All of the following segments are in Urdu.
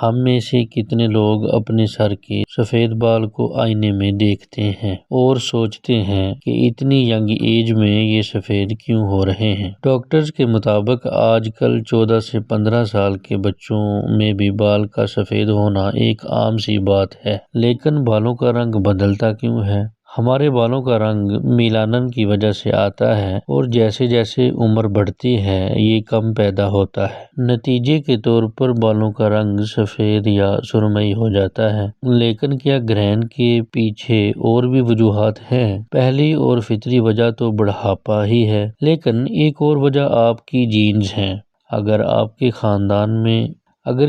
ہم میں سے کتنے لوگ اپنے سر کے سفید بال کو آئینے میں دیکھتے ہیں اور سوچتے ہیں کہ اتنی ینگ ایج میں یہ سفید کیوں ہو رہے ہیں؟ ڈاکٹرز کے مطابق آج کل 14 سے 15 سال کے بچوں میں بھی بال کا سفید ہونا ایک عام سی بات ہے، لیکن بالوں کا رنگ بدلتا کیوں ہے؟ ہمارے بالوں کا رنگ میلانن کی وجہ سے آتا ہے اور جیسے جیسے عمر بڑھتی ہے یہ کم پیدا ہوتا ہے۔ نتیجے کے طور پر بالوں کا رنگ سفید یا سرمئی ہو جاتا ہے۔ لیکن کیا گرہن کے پیچھے اور بھی وجوہات ہیں؟ پہلی اور فطری وجہ تو بڑھاپا ہی ہے، لیکن ایک اور وجہ آپ کی جینز ہیں۔ اگر آپ کے خاندان میں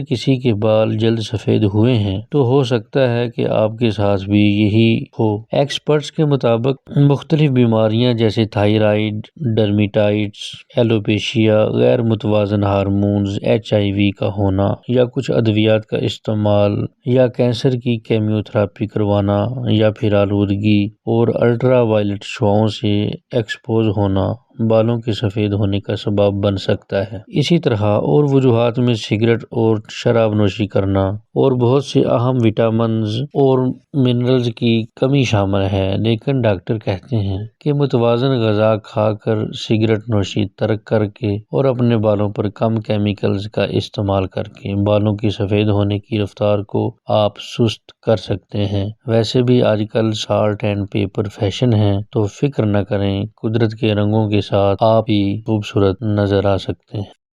کسی کے بال جلد سفید ہوئے ہیں تو ہو سکتا ہے کہ آپ کے ساتھ بھی یہی ہو۔ ایکسپرٹس کے مطابق مختلف بیماریاں جیسے تھائرائیڈ، ڈرمیٹائٹس، ایلوپیشیا، غیر متوازن ہارمونز، HIV کا ہونا یا کچھ ادویات کا استعمال یا کینسر کی کیمیو تھراپی کروانا یا پھر آلودگی اور الٹرا وائلٹ شعاعوں سے ایکسپوز ہونا بالوں کے سفید ہونے کا سبب بن سکتا ہے۔ اسی طرح اور وجوہات میں سگریٹ اور شراب نوشی کرنا اور بہت سے اہم وٹامنز اور منرلز کی کمی شامل ہے، لیکن ڈاکٹر کہتے ہیں کہ متوازن غذا کھا کر، سگریٹ نوشی ترک کر کے اور اپنے بالوں پر کم کیمیکلز کا استعمال کر کے بالوں کی سفید ہونے کی رفتار کو آپ سست کر سکتے ہیں۔ ویسے بھی آج کل سالٹ اینڈ پیپر فیشن ہے، تو فکر نہ کریں، قدرت کے رنگوں کے ساتھ آپ بھی خوبصورت نظر آ سکتے ہیں۔